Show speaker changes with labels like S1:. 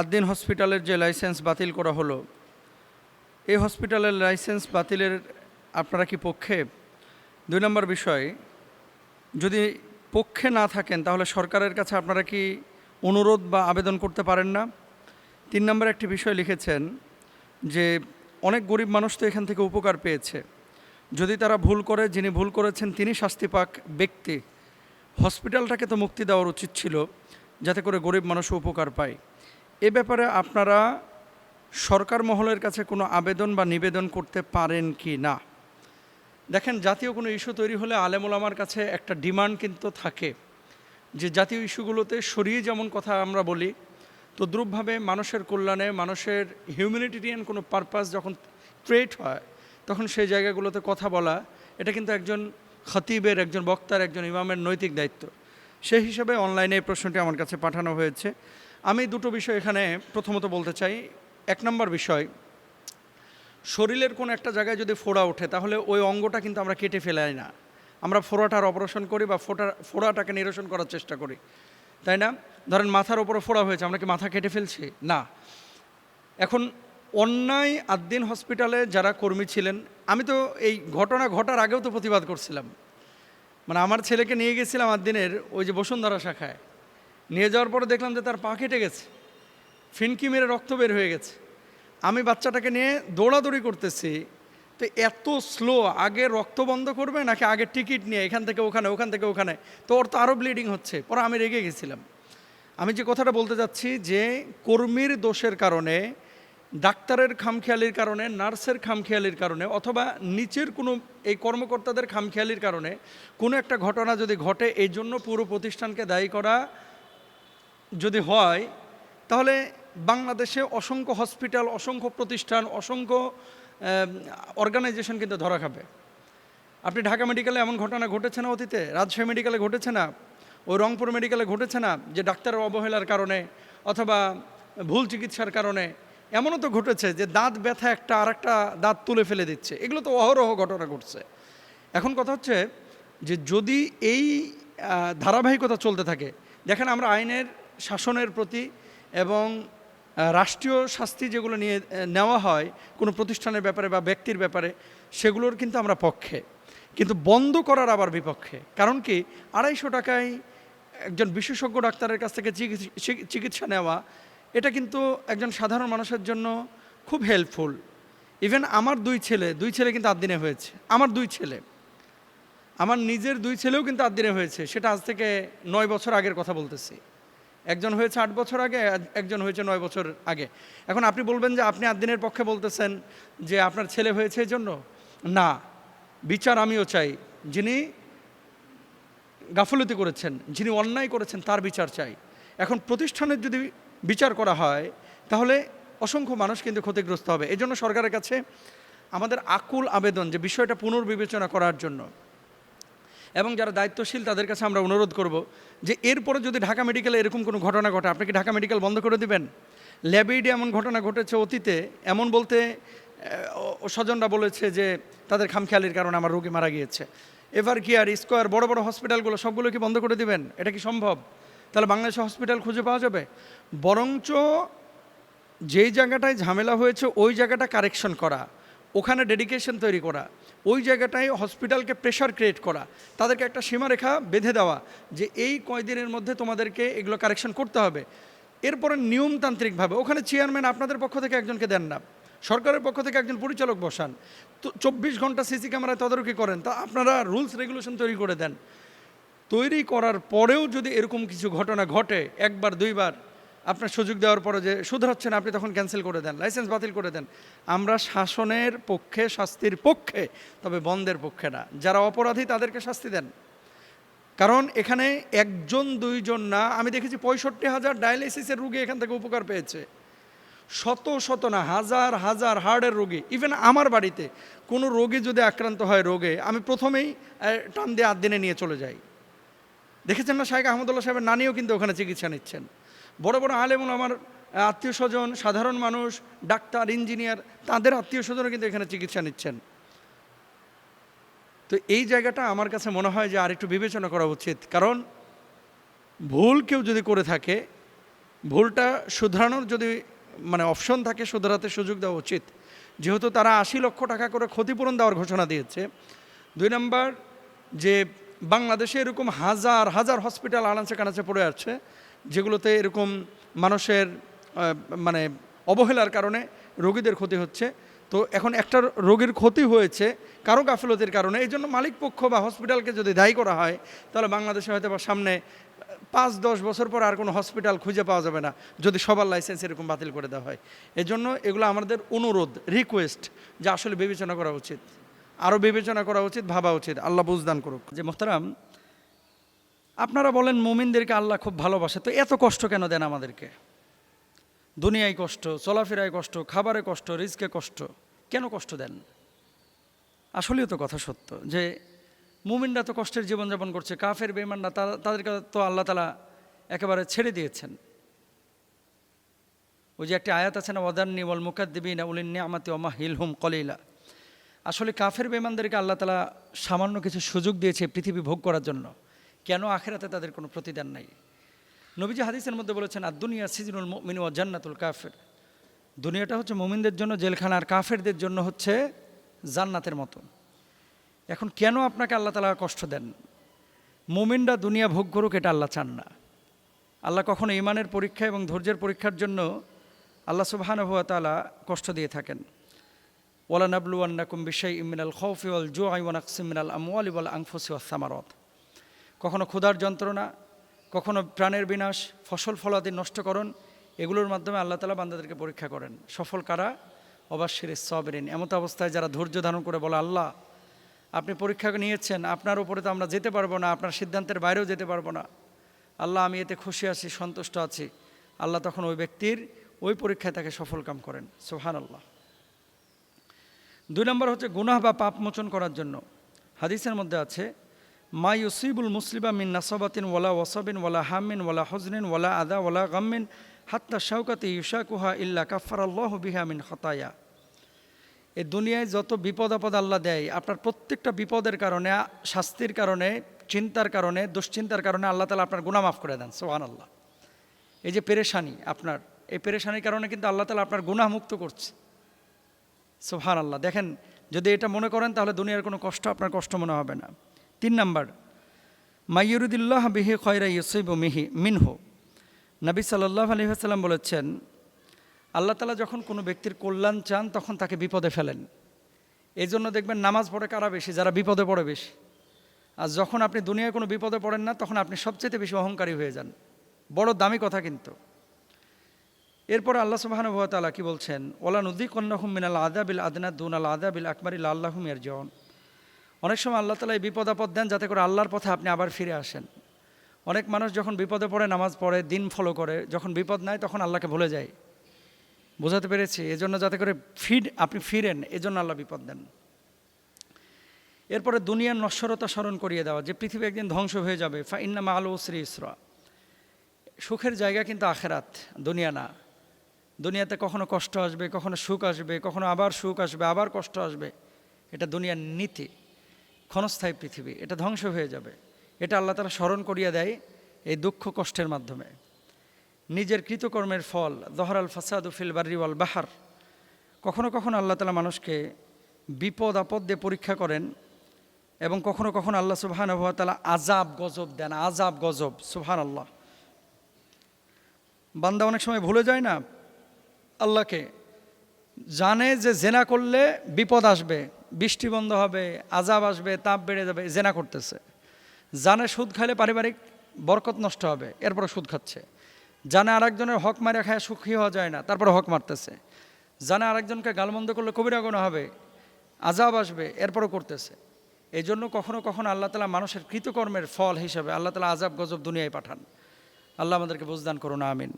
S1: আদ্দিন হসপিটালের যে লাইসেন্স বাতিল করা হলো, এই হসপিটালের লাইসেন্স বাতিলের আপনারা কি পক্ষে? 2 নম্বর বিষয়, যদি পক্ষে না থাকেন তাহলে সরকারের কাছে আপনারা কি অনুরোধ বা আবেদন করতে পারেন না? 3 নম্বর একটি বিষয় লিখেছেন যে অনেক গরিব মানুষ তো এখান থেকে উপকার পেয়েছে, যদি তারা ভুল করে, যিনি ভুল করেছেন তিনি শাস্তি পাক ব্যক্তি, হসপিটালটাকে তো মুক্তি দেওয়ার উচিত ছিল যাতে করে গরিব মানুষ উপকার পায়। এ ব্যাপারে আপনারা সরকার মহলের কাছে কোনো আবেদন বা নিবেদন করতে পারেন কি না? দেখেন, জাতীয় কোনো ইস্যু তৈরি হলে আলেম ওলামার কাছে একটা ডিমান্ড কিন্তু থাকে যে জাতীয় ইস্যুগুলোতে সরিয়ে যেমন কথা আমরা বলি, তদ্রূপভাবে মানুষের কল্যাণে, মানুষের হিউম্যানিটেরিয়ান কোনো পারপাস যখন ক্রিয়েট হয় তখন সেই জায়গাগুলোতে কথা বলা, এটা কিন্তু একজন খতিবের, একজন বক্তার, একজন ইমামের নৈতিক দায়িত্ব। সেই হিসাবে অনলাইনে এই প্রশ্নটি আমার কাছে পাঠানো হয়েছে। আমি দুটো বিষয় এখানে প্রথমত বলতে চাই। 1 নম্বর বিষয়, শরীরের কোনো একটা জায়গায় যদি ফোড়া ওঠে তাহলে ওই অঙ্গটা কিন্তু আমরা কেটে ফেলাই না, আমরা ফোড়াটার অপারেশন করি বা ফোড়াটাকে নিরসন করার চেষ্টা করি, তাই না? ধরেন মাথার ওপরে ফোড়া হয়েছে, আমরা কি মাথা কেটে ফেলছি? না। এখন অন্যায় আদ্দিন হসপিটালে যারা কর্মী ছিলেন, আমি তো এই ঘটনা ঘটার আগেও তো প্রতিবাদ করছিলাম। মানে আমার ছেলেকে নিয়ে গেছিলাম আদ্দিনের ওই যে বসুন্ধরা শাখায়, নিয়ে যাওয়ার পরে দেখলাম যে তার পা কেটে গেছে, ফিনকি মেরে রক্ত বের হয়ে গেছে। আমি বাচ্চাটাকে নিয়ে দৌড়াদৌড়ি করতেছি, তো এত স্লো, আগে রক্ত বন্ধ করবে নাকি আগে টিকিট নিয়ে এখান থেকে ওখানে, ওখান থেকে ওখানে, তো ওর তো আরও ব্লিডিং হচ্ছে। পরে আমি রেগে গেছিলাম। আমি যে কথাটা বলতে যাচ্ছি যে কর্মীর দোষের কারণে, ডাক্তারের খামখেয়ালির কারণে, নার্সের খামখেয়ালির কারণে, অথবা নিচের কোনো এই কর্মকর্তাদের খামখেয়ালির কারণে কোনো একটা ঘটনা যদি ঘটে, এই জন্য পুরো প্রতিষ্ঠানকে দায়ী করা যদি হয়, তাহলে বাংলাদেশে অসংখ্য হসপিটাল, অসংখ্য প্রতিষ্ঠান, অসংখ্য অর্গানাইজেশন কিন্তু ধরা খাবে। আপনি ঢাকা মেডিকেলে এমন ঘটনা ঘটেছে না অতীতে? রাজশাহী মেডিকেলে ঘটেছে না? ওই রংপুর মেডিকেলে ঘটেছে না যে ডাক্তারের অবহেলার কারণে অথবা ভুল চিকিৎসার কারণে? এমনও তো ঘটেছে যে দাঁত ব্যথা একটা আর একটা দাঁত তুলে ফেলে দিচ্ছে। এগুলো তো অহরহ ঘটনা ঘটছে। এখন কথা হচ্ছে যে যদি এই ধারাবাহিকতা চলতে থাকে, দেখেন আমরা আইনের শাসনের প্রতি এবং রাষ্ট্রীয় শাস্তি যেগুলো নিয়ে নেওয়া হয় কোনো প্রতিষ্ঠানের ব্যাপারে বা ব্যক্তির ব্যাপারে, সেগুলোর কিন্তু আমরা পক্ষে, কিন্তু বন্ধ করার আবার বিপক্ষে। কারণ কি, 250 টাকায় একজন বিশেষজ্ঞ ডাক্তারের কাছ থেকে চিকিৎসা নেওয়া, এটা কিন্তু একজন সাধারণ মানুষের জন্য খুব হেল্পফুল। ইভেন আমার দুই ছেলে কিন্তু আদ্দিনে হয়েছে। আমার 2 ছেলে, আমার নিজের 2 ছেলেও কিন্তু আদ্দিনে হয়েছে। সেটা আজ থেকে 9 বছর আগের কথা বলতেছি। একজন হয়েছে 8 বছর আগে, একজন হয়েছে 9 বছর আগে। এখন আপনি বলবেন যে আপনি আদ্দিনের পক্ষে বলতেছেন যে আপনার ছেলে হয়েছে এই জন্য। না, বিচার আমিও চাই। যিনি গাফলতি করেছেন, যিনি অন্যায় করেছেন, তার বিচার চাই। এখন প্রতিষ্ঠানের যদি বিচার করা হয় তাহলে অসংখ্য মানুষ কিন্তু ক্ষতিগ্রস্ত হবে। এই জন্য সরকারের কাছে আমাদের আকুল আবেদন যে বিষয়টা পুনর্বিবেচনা করার জন্য, এবং যারা দায়িত্বশীল তাদের কাছে আমরা অনুরোধ করব যে এরপরে যদি ঢাকা মেডিকেলে এরকম কোনো ঘটনা ঘটে, আপনি কি ঢাকা মেডিকেল বন্ধ করে দিবেন? ল্যাবেইডে এমন ঘটনা ঘটেছে অতীতে, এমন বলতে স্বজনরা বলেছে যে তাদের খামখেয়ালির কারণে আমার রোগী মারা গিয়েছে। এভার কেয়ার, স্কোয়ার, বড় বড় হসপিটালগুলো সবগুলো কি বন্ধ করে দিবেন? এটা কি সম্ভব? তাহলে বাংলাদেশে হসপিটাল খুঁজে পাওয়া যাবে? বরঞ্চ যেই জায়গাটায় ঝামেলা হয়েছে ওই জায়গাটা কারেকশন করা, ওখানে ডেডিকেশন তৈরি করা, ওই জায়গাটায় হসপিটালকে প্রেশার ক্রিয়েট করা, তাদেরকে একটা সীমারেখা বেঁধে দেওয়া যে এই কয়দিনের মধ্যে তোমাদেরকে এগুলো কারেকশন করতে হবে। এরপরে নিয়মতান্ত্রিকভাবে ওখানে চেয়ারম্যান আপনাদের পক্ষ থেকে একজনকে দেন না, সরকারের পক্ষ থেকে একজন পরিচালক বসান, তো 24 ঘন্টা সিসি ক্যামেরায় তদারকি করেন, তা আপনারা রুলস রেগুলেশন তৈরি করে দেন। তৈরি করার পরেও যদি এরকম কিছু ঘটনা ঘটে, 1বার 2বার আপনার সুযোগ দেওয়ার পরে যে শুধরাচ্ছেন, আপনি তখন ক্যান্সেল করে দেন, লাইসেন্স বাতিল করে দেন। আমরা শাসনের পক্ষে, শাস্তির পক্ষে, তবে বন্ধের পক্ষে না। যারা অপরাধী তাদেরকে শাস্তি দেন। কারণ এখানে 1 2 জন না, আমি দেখেছি 65,000 ডায়ালিসিসের রোগী এখান থেকে উপকার পেয়েছে। শত শত না, হাজার হাজার হার্টের রোগী। ইভেন আমার বাড়িতে কোনো রোগী যদি আক্রান্ত হয় রোগে, আমি প্রথমেই টান দিয়ে আদ্দিনে নিয়ে চলে যাই। দেখেছেন না, শাইখ আহমদুল্লাহ সাহেবের নানিও কিন্তু ওখানে চিকিৎসা নিচ্ছেন। বড় বড় আলেম আমার আত্মীয় স্বজন, সাধারণ মানুষ, ডাক্তার, ইঞ্জিনিয়ার, তাদের আত্মীয় স্বজনও কিন্তু এখানে চিকিৎসা নিচ্ছেন। তো এই জায়গাটা আমার কাছে মনে হয় যে আরেকটু বিবেচনা করা উচিত। কারণ ভুল কেউ যদি করে থাকে ভুলটা শুধরানোর যদি মানে অপশন থাকে, শুধরাতে সুযোগ দেওয়া উচিত, যেহেতু তারা ৮০ লক্ষ টাকা করে ক্ষতিপূরণ দেওয়ার ঘোষণা দিয়েছে। ২ নম্বর, যে বাংলাদেশে এরকম হাজার হাজার হসপিটাল আনাচে কানাচে পড়ে আছে, যেগুলোতে এরকম মানুষের মানে অবহেলার কারণে রোগীদের ক্ষতি হচ্ছে। তো এখন একটা রোগীর ক্ষতি হয়েছে কারো গাফিলতির কারণে, এই জন্য মালিক পক্ষ বা হসপিটালকে যদি দায়ী করা হয়, তাহলে বাংলাদেশে হয়তো বা সামনে ৫-১০ বছর পর আর কোনো হসপিটাল খুঁজে পাওয়া যাবে না, যদি সবার লাইসেন্স এরকম বাতিল করে দেওয়া হয়। এজন্য এগুলো আমাদের অনুরোধ, রিকোয়েস্ট, যে আসলে বিবেচনা করা উচিত, আরও বিবেচনা করা উচিত, ভাবা উচিত। আল্লাহ বুঝদান করুক। যে মোহতারাম, আপনারা বলেন মুমিনদেরকে আল্লাহ খুব ভালোবাসে, তো এত কষ্ট কেন দেন আমাদেরকে? দুনিয়ায় কষ্ট, চলাফেরায় কষ্ট, খাবারে কষ্ট, রিজকে কষ্ট, কেন কষ্ট দেন? আসলেও তো কথা সত্য যে মুমিনরা তো কষ্টের জীবনযাপন করছে, কাফের বেঈমানরা তাদেরকে তো আল্লাহ তাআলা একেবারে ছেড়ে দিয়েছেন। ওই যে একটা আয়াত আছে না, ওয়াদান্নি ওয়াল মুকাদ্দিবিনা উলিন নিআমাতি ওয়া মাহিলহুম কলিলা। আসলে কাফের বেঈমানদেরকে আল্লাহ তাআলা সামান্য কিছু সুযোগ দিয়েছে পৃথিবী ভোগ করার জন্য, কেন আখিরাতে তাদের কোনো প্রতিদান নাই। নবীজি হাদিসের মধ্যে বলেছেন, আদ-দুনিয়া সিজনুল মুমিন ওয়া জান্নাতুল কাফির। দুনিয়াটা হচ্ছে মুমিনদের জন্য জেলখানা, আর কাফেরদের জন্য হচ্ছে জান্নাতের মতো। এখন কেন আপনাকে আল্লাহ তাআলা কষ্ট দেন? মুমিনরা দুনিয়া ভোগ করুক, এটা আল্লাহ চান না। আল্লাহ কখনো ঈমানের পরীক্ষা এবং ধৈর্যের পরীক্ষার জন্য আল্লাহ সুবহানাহু ওয়া তাআলা কষ্ট দিয়ে থাকেন। ওয়ালা নাবলুওয়ান্নাকুম বিশাইইম মিনাল খাউফি ওয়াল জুই ওয়া নাকসিম মিনাল আমওয়ালি ওয়াল আনফুসি ওয়াস সামারাত। কখনো ক্ষুধার যন্ত্রণা, কখনো প্রাণের বিনাশ, ফসল ফলাদি নষ্টকরণ, এগুলোর মাধ্যমে আল্লাহ তাআলা বান্দাদেরকে পরীক্ষা করেন। সফল কারা? ওয়াবাশশিরিস সাবিরিন। এমত অবস্থায় যারা ধৈর্য ধারণ করে বলে, আল্লাহ আপনি পরীক্ষা নিয়েছেন, আপনার উপরে তো আমরা যেতে পারবো না, আপনার সিদ্ধান্তের বাইরেও যেতে পারবো না, আল্লাহ আমি এতে খুশি আছি, সন্তুষ্ট আছি, আল্লাহ তখন ওই ব্যক্তির ওই পরীক্ষায় তাকে সফল কাম করেন। সুবহানাল্লাহ। ২ নম্বর হচ্ছে গুনাহ বা পাপ মোচন করার জন্য। হাদিসের মধ্যে আছে, মা ইউসিবুল মুসলিবা মিন নাসাবাতিন ওয়ালা ওয়াসাবিন ওয়ালা হামিন ওয়ালা হুজনিন ওয়ালা আদা ওয়ালা গাম্মিন হাত্তা শাওকাতি ইউশাকুহা ইল্লা কাফফারাল্লাহু বিহা মিন খাতায়া। এই দুনিয়ায় যত বিপদ আপদ আল্লাহ দেয়, আপনার প্রত্যেকটা বিপদের কারণে, শাস্তির কারণে, চিন্তার কারণে, দুশ্চিন্তার কারণে আল্লাহ তাআলা আপনার গুনাহ মাফ করে দেন। সুবহানাল্লাহ। এই যে পেরেশানি, আপনার এই পেরেশানির কারণে কিন্তু আল্লাহ তাআলা আপনার গুনাহ মুক্ত করছে। সুবহানাল্লাহ। দেখেন, যদি এটা মনে করেন তাহলে দুনিয়ার কোনো কষ্ট আপনার কষ্ট মনে হবে না। ৩ নম্বর, মাইয়ুরিদুল্লাহ বিহি খয়রা ইউসিবু মিনহু। নবী সাল্লাল্লাহু আলাইহি ওয়াসাল্লাম বলেছেন, আল্লাহ তাআলা যখন কোনো ব্যক্তির কল্যাণ চান তখন তাকে বিপদে ফেলেন। এই জন্য দেখবেন নামাজ পড়ে কারা বেশি? যারা বিপদে পড়ে বেশি। আর যখন আপনি দুনিয়ায় কোনো বিপদে পড়েন না, তখন আপনি সবচেয়ে বেশি অহংকারী হয়ে যান। বড় দামি কথা কিন্তু। এরপরে আল্লাহ সুবহানাহু ওয়া তাআলা কি বলছেন? ওয়ালা নুযিকুন্নাহুম মিনাল আযাবিল আদনা দুনাল আযাবিল আকবারি লাআল্লাহুম ইয়ারজিউন। অনেক সময় আল্লাহ তাআলা এই বিপদ আপদ দেন যাতে করে আল্লাহর পথে আপনি আবার ফিরে আসেন। অনেক মানুষ যখন বিপদে পড়ে নামাজ পড়ে, দিন ফলো করে, যখন বিপদ নাই তখন আল্লাহকে ভুলে যায়। বোঝাতে পেরেছি? এজন্য যাতে করে আপনি ফিরেন, এজন্য আল্লাহ বিপদ দেন। এরপরে দুনিয়ার নশ্বরতা স্মরণ করিয়ে দেওয়া, যে পৃথিবী একদিন ধ্বংস হয়ে যাবে। ফা ইন্না মা'আল উসরি ইসরা। সুখের জায়গা কিন্তু আখিরাত, দুনিয়া না। দুনিয়াতে কখনো কষ্ট আসবে, কখনো সুখ আসবে, কখনো আবার সুখ আসবে, আবার কষ্ট আসবে। এটা দুনিয়ার নীতি। ক্ষণস্থায়ী পৃথিবী, এটা ধ্বংস হয়ে যাবে। এটা আল্লাহ তাআলা স্মরণ করিয়ে দেয় এই দুঃখ কষ্টের মাধ্যমে। নিজের কৃতকর্মের ফল, যহরাল ফাসাদু ফিল বাররি ওয়াল বাহর। কখনো কখনো আল্লাহ তাআলা মানুষকে বিপদ আপদ দিয়ে পরীক্ষা করেন, এবং কখনো কখনো আল্লাহ সুবহানাহু ওয়া তাআলা আযাব গজব দেন। আযাব গজব, সুবহানাল্লাহ। বান্দা অনেক সময় ভুলে যায় না আল্লাহকে, জানে যে জেনা করলে বিপদ আসবে, বৃষ্টি বন্ধ হবে, আযাব আসবে, তাপ বেড়ে যাবে, জেনা করতেছে। জানে সুদ খাইলে পারিবারিক বরকত নষ্ট হবে, এরপরে সুদ খাচ্ছে। জানে আরেকজনের হক মারা খায় সুখী হওয়া যায় না, তারপরে হক মারতেছে। জানে আরেকজনকে গালমন্দ করলে কবিরা গুনাহ হবে, আযাব আসবে, এরপরও করতেছে। এই জন্য কখনো কখনো আল্লাহ তাআলা মানুষের কৃতকর্মের ফল হিসাবে আল্লাহ তাআলা আযাব গজব দুনিয়ায় পাঠান। আল্লাহ আমাদেরকে বুঝদান করুন, আমিন।